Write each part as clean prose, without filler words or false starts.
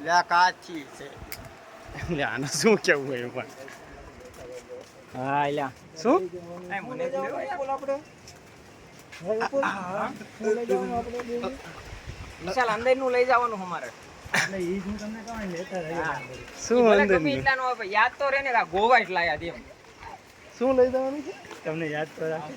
લે કાચી છે એટલે આને શું કેવું હોય પણ હા એલા શું મને બોલ આપણે વિશાલ અંદર નું લઈ જવાનું અમારે એટલે ઈ હું તમને કહું લેતા રહ્યા શું અંદર ગમે એટલા નો હોય યાદ તો રહે ને કે ગોવા એટલા યાદ એમ શું લઈ જવાનું છે તમને યાદ તો રાખે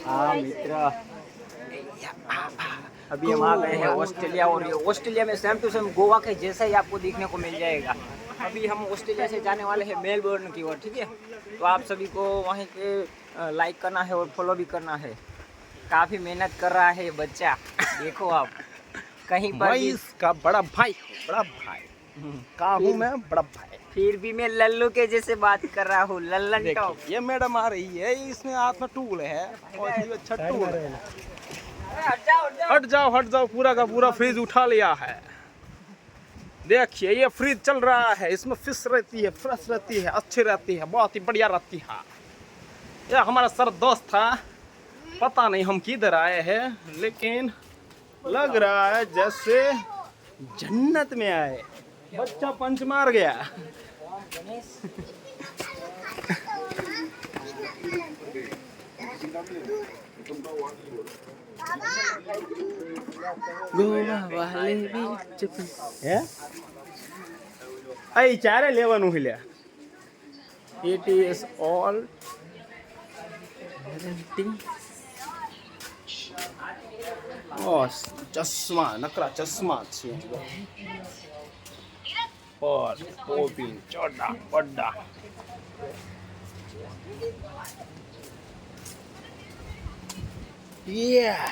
हाँ मित्र अभी हम आ गए हैं ऑस्ट्रेलिया और ये ऑस्ट्रेलिया में सेम टू सेम गोवा के जैसा ही आपको देखने को मिल जाएगा। अभी हम ऑस्ट्रेलिया से जाने वाले हैं मेलबोर्न की ओर, ठीक है। तो आप सभी को वहीं पे लाइक करना है और फॉलो भी करना है। काफ़ी मेहनत कर रहा है ये बच्चा, देखो आप कहीं पर मैं भी इसका बड़ा भाई का हूँ मैं बड़ा भाई फिर भी मैं लल्लू के जैसे बात कर रहा हूँ, लल्लन टॉप। देखिए ये मैडम आ रही है इसमें हाथ में टूल है और ये अच्छा टूल है हट जाओ पूरा का पूरा फ्रिज उठा लिया है। देखिए ये फ्रिज चल रहा है, इसमें फिश रहती है, फ्रेश रहती है, अच्छी रहती है, बहुत ही बढ़िया रहती है। ये हमारा सर दोस्त था, पता नहीं हम किधर आए हैं, लेकिन लग रहा है जैसे जन्नत में आए। बच्चा पंच मार गया। गोवा वाले बीच पे હે અહીં ચારે લેવાનું છે લ્યા ઇટ ઇઝ ઓલ ઓ ચશ્મા નકરા ચશ્મા છે પર પોપી ચોડા બડા Yeah.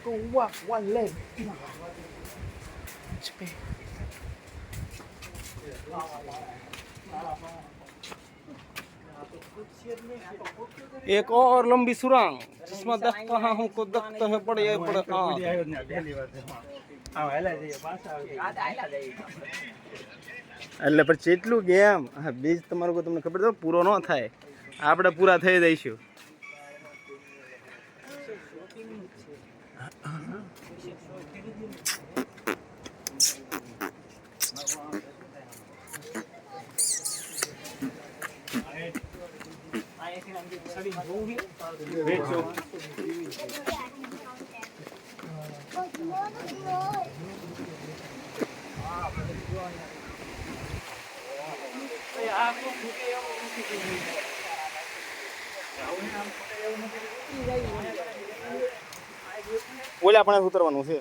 Goa wale. एक और लंबी सुरंग जिसमें देखता है हमको देखते हैं बड़े बड़े એટલે પછી એટલું ગેમ બીજ તમારું કોઈ તમને ખબર તો પૂરો ન થાય આપણે પૂરા થઈ જઈશું ઓલા પણ ઉતરવાનું છે